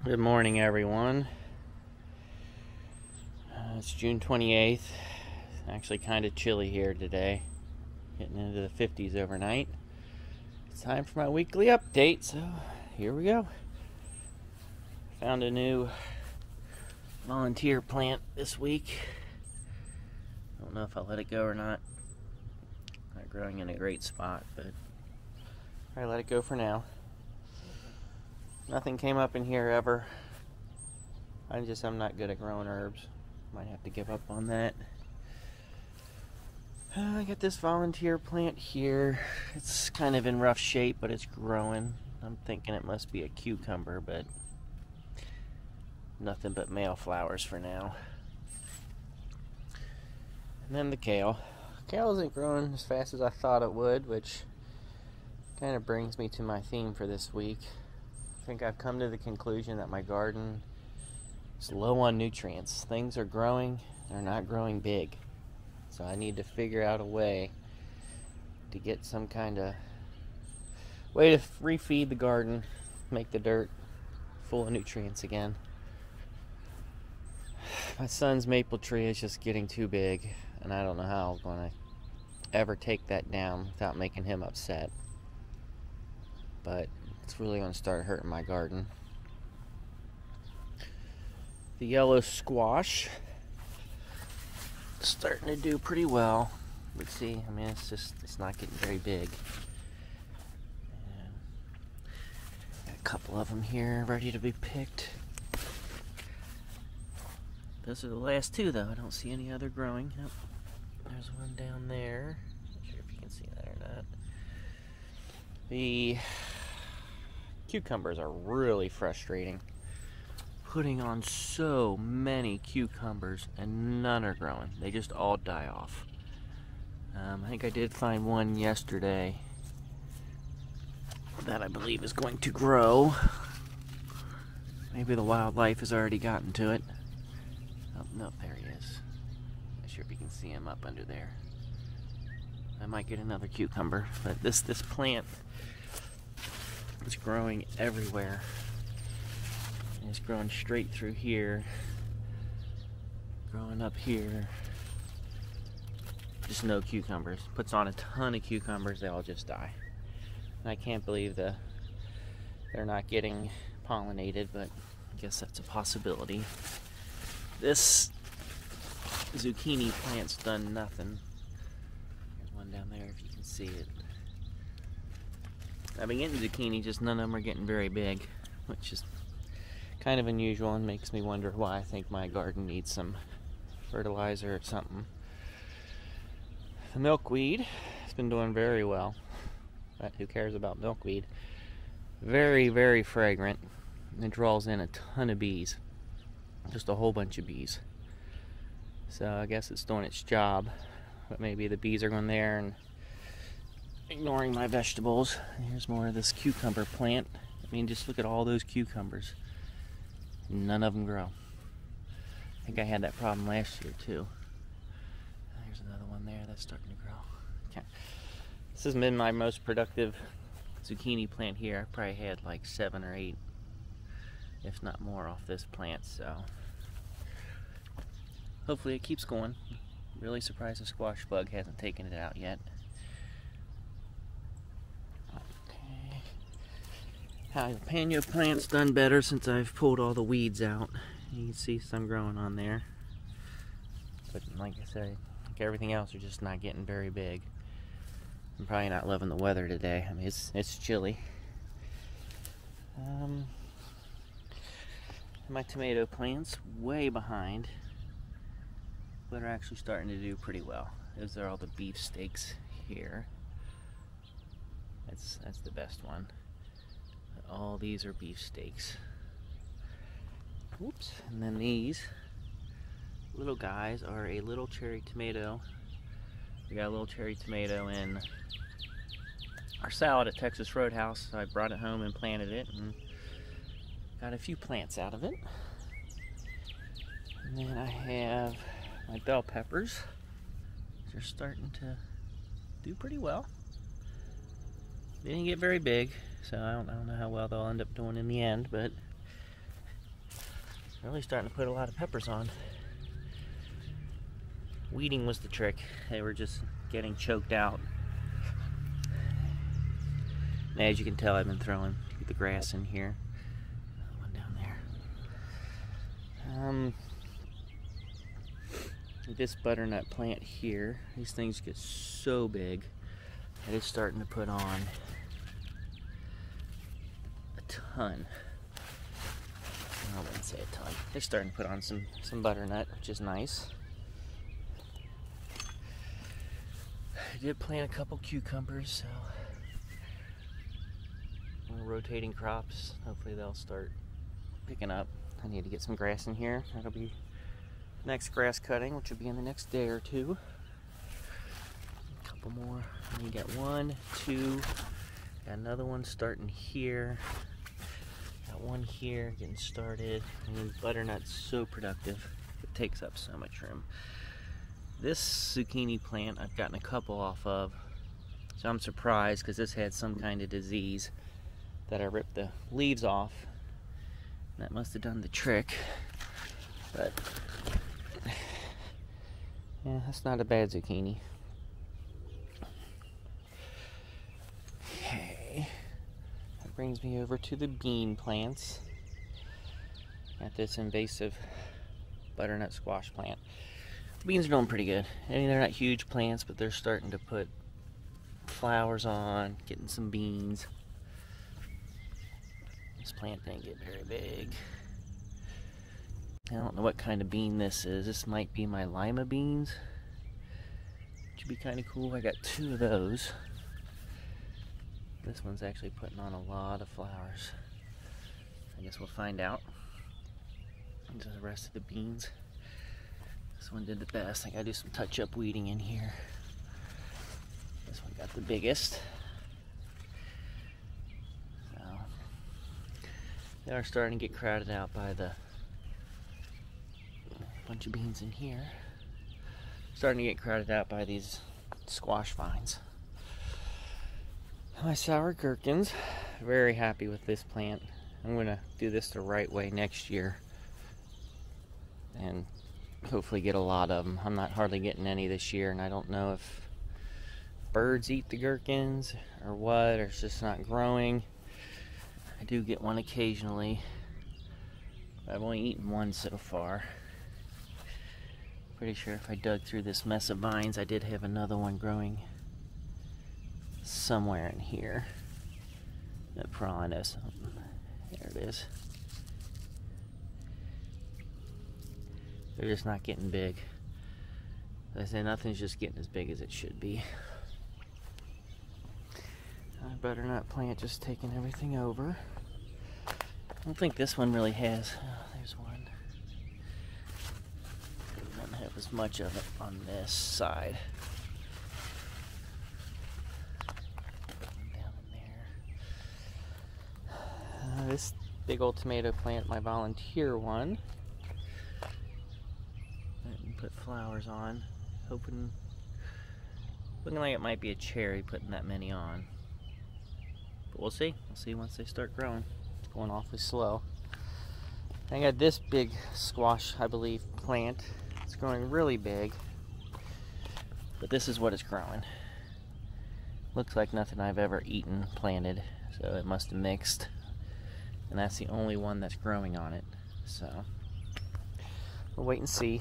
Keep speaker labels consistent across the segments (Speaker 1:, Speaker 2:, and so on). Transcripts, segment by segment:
Speaker 1: Good morning, everyone. It's June 28th. It's actually kind of chilly here today, getting into the 50s overnight. It's time for my weekly update, so here we go. Found a new volunteer plant this week. Don't know if I'll let it go or not. Not growing in a great spot, but I'll let it go for now. Nothing came up in here ever. I'm not good at growing herbs. Might have to give up on that. I got this volunteer plant here. It's kind of in rough shape, but it's growing. I'm thinking it must be a cucumber, but nothing but male flowers for now. And then the kale. Kale isn't growing as fast as I thought it would, which kind of brings me to my theme for this week. I think I've come to the conclusion that my garden is low on nutrients. Things are growing, they're not growing big. So I need to figure out a way to get some kind of way to refeed the garden, make the dirt full of nutrients again. My son's maple tree is just getting too big, and I don't know how I'm going to ever take that down without making him upset. But it's really going to start hurting my garden. The yellow squash is starting to do pretty well. But see, I mean, it's not getting very big. And got a couple of them here ready to be picked. Those are the last two, though. I don't see any other growing. Yep. There's one down there. Not sure if you can see that or not. The cucumbers are really frustrating. Putting on so many cucumbers and none are growing. They just all die off. I think I did find one yesterday that I believe is going to grow. Maybe the wildlife has already gotten to it. Oh, no, there he is. Not sure if you can see him up under there. I might get another cucumber, but this plant is growing everywhere. And it's growing straight through here, growing up here. Just no cucumbers. Puts on a ton of cucumbers, they all just die. And I can't believe they're not getting pollinated, but I guess that's a possibility. This zucchini plant's done nothing. There's one down there if you can see it. I've been getting zucchini, just none of them are getting very big, which is kind of unusual and makes me wonder why. I think my garden needs some fertilizer or something. The milkweed has been doing very well, but who cares about milkweed? Very, very fragrant. It draws in a ton of bees, just a whole bunch of bees. So I guess it's doing its job, but maybe the bees are going there and ignoring my vegetables. Here's more of this cucumber plant. I mean, just look at all those cucumbers. None of them grow. I think I had that problem last year too. There's another one there that's starting to grow. Okay. This has been my most productive zucchini plant here. I probably had like 7 or 8, if not more, off this plant. So hopefully it keeps going. Really surprised the squash bug hasn't taken it out yet. Jalapeno plant's done better since I've pulled all the weeds out. You can see some growing on there. But like I say, like everything else are just not getting very big. I'm probably not loving the weather today. I mean, it's chilly. My tomato plant's way behind, but are actually starting to do pretty well. Those are all the beef steaks here. That's the best one. All these are beef steaks. Oops. And then these little guys are a little cherry tomato. We got a little cherry tomato in our salad at Texas Roadhouse. So I brought it home and planted it and got a few plants out of it. And then I have my bell peppers. They're starting to do pretty well. They didn't get very big, so I don't know how well they'll end up doing in the end, but Really starting to put a lot of peppers on. Weeding was the trick. They were just getting choked out. And as you can tell, I've been throwing the grass in here. One down there. This butternut plant here, these things get so big that it's starting to put on a ton. I wouldn't say a ton. They're starting to put on some butternut, which is nice. I did plant a couple cucumbers, so we're rotating crops. Hopefully they'll start picking up. I need to get some grass in here. That'll be next grass cutting, which will be in the next day or two. A couple more. And you got 1, 2, got another one starting here. Got one here getting started. And then butternut's so productive. It takes up so much room. This zucchini plant I've gotten a couple off of, so I'm surprised because this had some kind of disease that I ripped the leaves off. That must have done the trick. But yeah, that's not a bad zucchini. Okay, that brings me over to the bean plants. Got this invasive butternut squash plant. The beans are doing pretty good. I mean, they're not huge plants, but they're starting to put flowers on, getting some beans. This plant didn't get very big. I don't know what kind of bean this is. This might be my lima beans. Which would be kind of cool. I got 2 of those. This one's actually putting on a lot of flowers. I guess we'll find out. And the rest of the beans. This one did the best. I gotta do some touch-up weeding in here. This one got the biggest. So they are starting to get crowded out by the bunch of beans in here. Starting to get crowded out by these squash vines. My sour gherkins. Very happy with this plant. I'm gonna do this the right way next year and hopefully get a lot of them. I'm not hardly getting any this year, and I don't know if birds eat the gherkins or what, or it's just not growing. I do get one occasionally. I've only eaten one so far. Pretty sure if I dug through this mess of vines, I did have another one growing somewhere in here. That probably knows something. There it is. They're just not getting big. As I say, nothing's just getting as big as it should be. Butternut plant just taking everything over. I don't think this one really has. Oh, there's one. Don't have as much of it on this side. Down in there. This big old tomato plant, my volunteer one. Put flowers on, looking like it might be a cherry putting that many on, but we'll see once they start growing. It's going awfully slow. I got this big squash, I believe, plant. It's growing really big, but this is what it's growing. Looks like nothing I've ever eaten planted, so it must have mixed, and that's the only one that's growing on it. So we'll wait and see.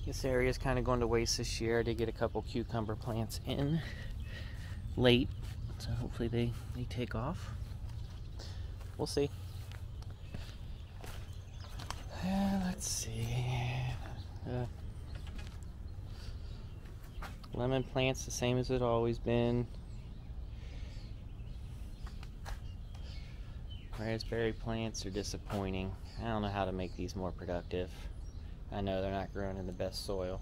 Speaker 1: This area is kind of going to waste this year. I did get a couple cucumber plants in late, so hopefully they take off. We'll see. Let's see. Lemon plants the same as it's always been. Raspberry plants are disappointing. I don't know how to make these more productive. I know they're not growing in the best soil.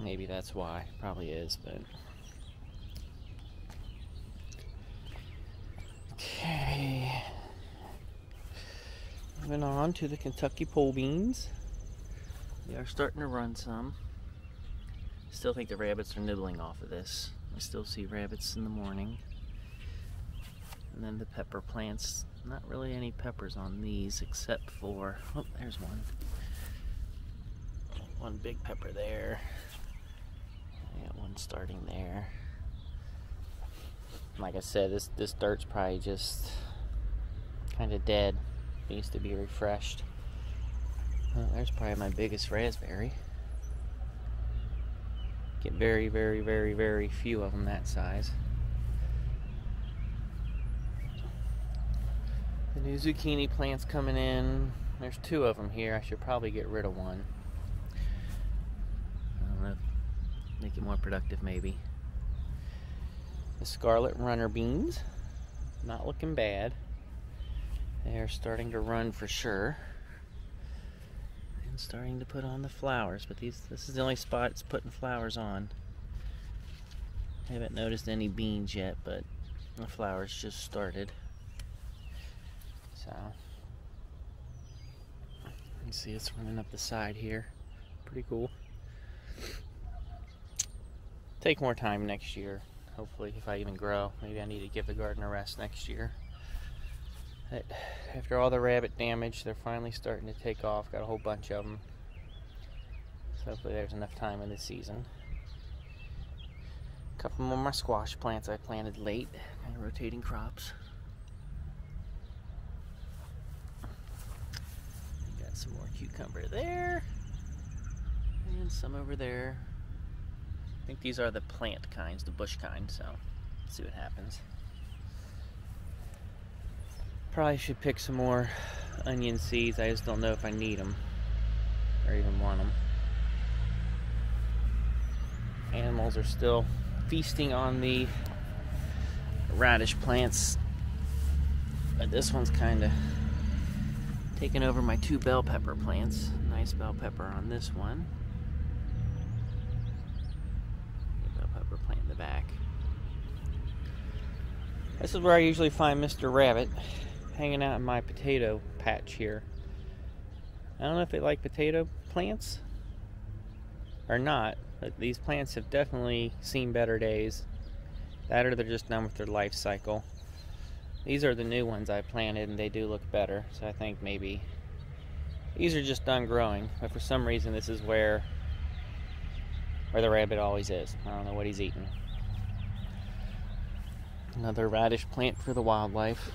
Speaker 1: Maybe that's why. Probably is, but... Okay. Moving on to the Kentucky pole beans. They are starting to run some. Still think the rabbits are nibbling off of this. I still see rabbits in the morning. And then the pepper plants, not really any peppers on these except for, oh, there's one. One big pepper there. I got one starting there. Like I said, this dirt's probably just kind of dead. Needs to be refreshed. Oh, there's probably my biggest raspberry. Get very, very, very, very few of them that size. The new zucchini plants coming in. There's 2 of them here. I should probably get rid of one. I don't know. Make it more productive, maybe. The scarlet runner beans. Not looking bad. They're starting to run for sure. And starting to put on the flowers. But this is the only spot it's putting flowers on. I haven't noticed any beans yet, but the flowers just started. So, you can see it's running up the side here. Pretty cool. Take more time next year. Hopefully, if I even grow. Maybe I need to give the garden a rest next year. But after all the rabbit damage, they're finally starting to take off. Got a whole bunch of them. So hopefully there's enough time in this season. A couple more of my squash plants I planted late. Kind of rotating crops. Some more cucumber there, and some over there. I think these are the plant kinds, the bush kind, so let's see what happens. Probably should pick some more onion seeds. I just don't know if I need them or even want them. Animals are still feasting on the radish plants, but this one's kind of taking over my 2 bell pepper plants. Nice bell pepper on this one. Bell pepper plant in the back. This is where I usually find Mr. Rabbit, hanging out in my potato patch here. I don't know if they like potato plants or not, but these plants have definitely seen better days. That or they're just done with their life cycle. These are the new ones I planted, and they do look better, so I think maybe these are just done growing, but for some reason this is where the rabbit always is. I don't know what he's eating. Another radish plant for the wildlife.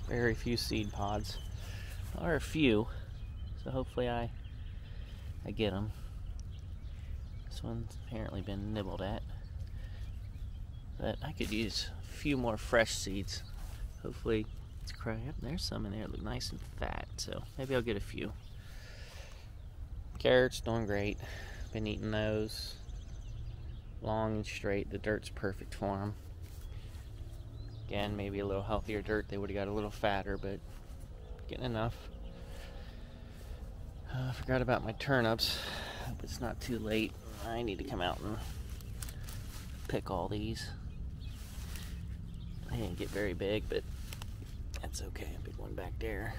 Speaker 1: Very few seed pods. There are a few, so hopefully I get them. This one's apparently been nibbled at, but I could use a few more fresh seeds. Hopefully it's crab. There's some in there that look nice and fat, so maybe I'll get a few. Carrots doing great. Been eating those. Long and straight. The dirt's perfect for them. Again, maybe a little healthier dirt. They would have got a little fatter, but getting enough. I forgot about my turnips. Hope it's not too late. I need to come out and pick all these. They didn't get very big, but that's okay. Big one back there.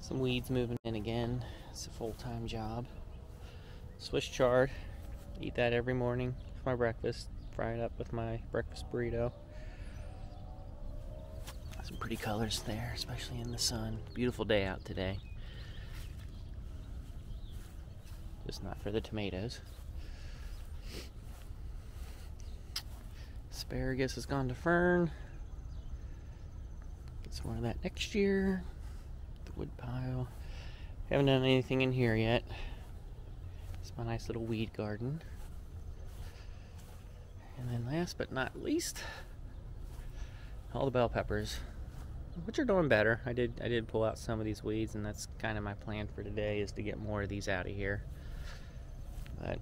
Speaker 1: Some weeds moving in again. It's a full-time job. Swiss chard. Eat that every morning for my breakfast. Fry it up with my breakfast burrito. Some pretty colors there, especially in the sun. Beautiful day out today. Just not for the tomatoes. Asparagus has gone to fern. Get some more of that next year. The wood pile. Haven't done anything in here yet. It's my nice little weed garden. And then last but not least, all the bell peppers, which are doing better. I did pull out some of these weeds, and that's kind of my plan for today, is to get more of these out of here. But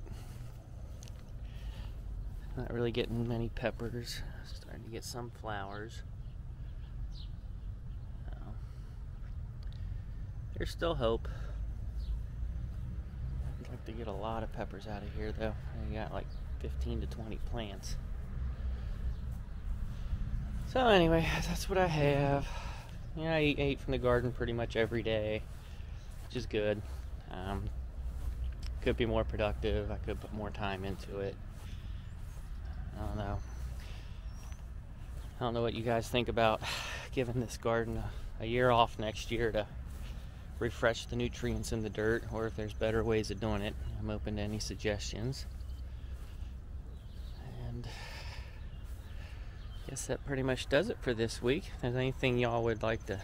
Speaker 1: not really getting many peppers. Starting to get some flowers. There's still hope. I'd like to get a lot of peppers out of here, though. I got like 15 to 20 plants. So anyway, that's what I have. Yeah, I eat from the garden pretty much every day, which is good. Could be more productive. I could put more time into it. I don't know. I don't know what you guys think about giving this garden a year off next year to refresh the nutrients in the dirt, or if there's better ways of doing it. I'm open to any suggestions. And I guess that pretty much does it for this week. If there's anything y'all would like to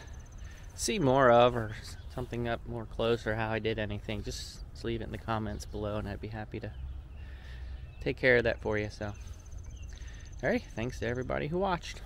Speaker 1: see more of, or something up more close, or how I did anything, just leave it in the comments below and I'd be happy to take care of that for you. So, alright, thanks to everybody who watched.